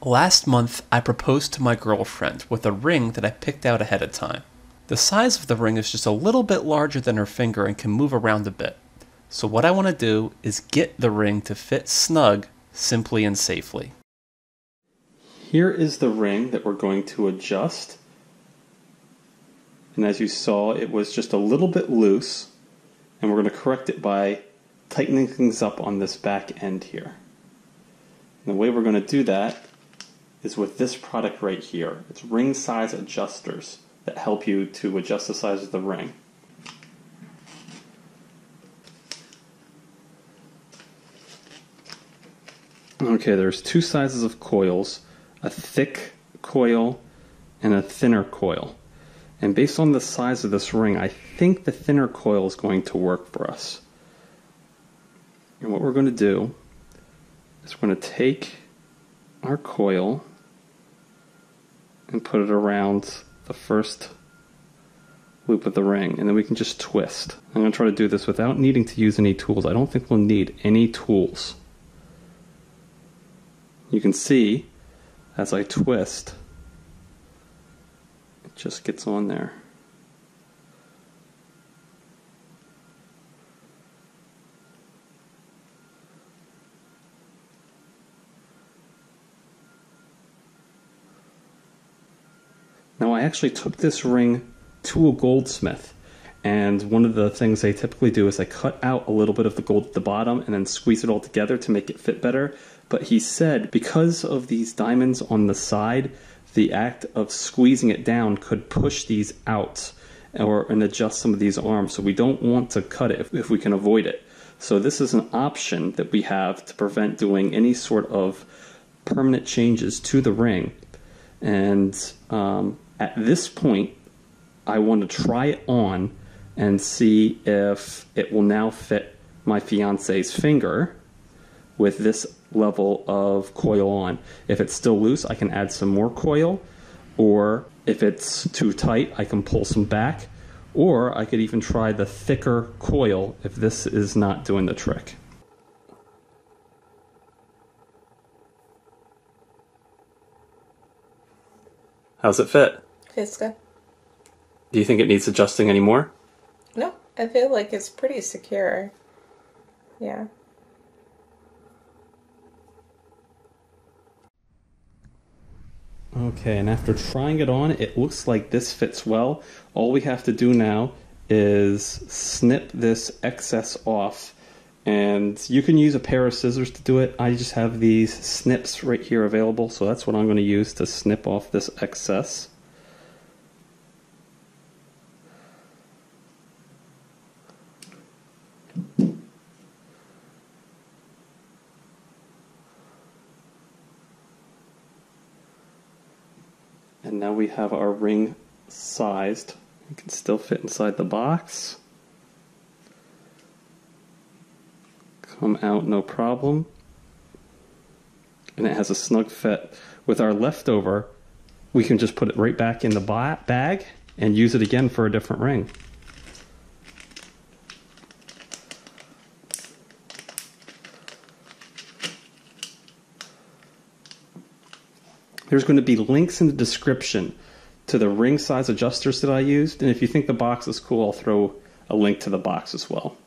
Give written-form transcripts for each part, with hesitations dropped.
Last month, I proposed to my girlfriend with a ring that I picked out ahead of time. The size of the ring is just a little bit larger than her finger and can move around a bit. So what I want to do is get the ring to fit snug, simply and safely. Here is the ring that we're going to adjust. And as you saw, it was just a little bit loose, and we're going to correct it by tightening things up on this back end here. And the way we're going to do that is with this product right here. It's ring size adjusters that help you to adjust the size of the ring. Okay, there's two sizes of coils, a thick coil and a thinner coil. And based on the size of this ring, I think the thinner coil is going to work for us. And what we're going to do is we're going to take our coil and put it around the first loop of the ring, and then we can just twist. I'm going to try to do this without needing to use any tools. I don't think we'll need any tools. You can see as I twist, it just gets on there. Now I actually took this ring to a goldsmith, and one of the things they typically do is they cut out a little bit of the gold at the bottom and then squeeze it all together to make it fit better. But he said because of these diamonds on the side, the act of squeezing it down could push these out and adjust some of these arms. So we don't want to cut it if we can avoid it. So this is an option that we have to prevent doing any sort of permanent changes to the ring. And at this point, I want to try it on and see if it will now fit my fiance's finger with this level of coil on. If it's still loose, I can add some more coil, or if it's too tight, I can pull some back, or I could even try the thicker coil if this is not doing the trick. How's it fit? Fits good. Do you think it needs adjusting anymore? No, I feel like it's pretty secure. Yeah. Okay, and after trying it on, it looks like this fits well. All we have to do now is snip this excess off. And you can use a pair of scissors to do it. I just have these snips right here available, so that's what I'm going to use to snip off this excess. And now we have our ring sized. It can still fit inside the box. Come out no problem. And it has a snug fit. With our leftover, we can just put it right back in the bag and use it again for a different ring. There's going to be links in the description to the ring size adjusters that I used, and if you think the box is cool, I'll throw a link to the box as well.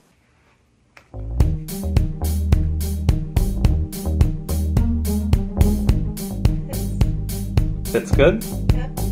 Fits good? Yep.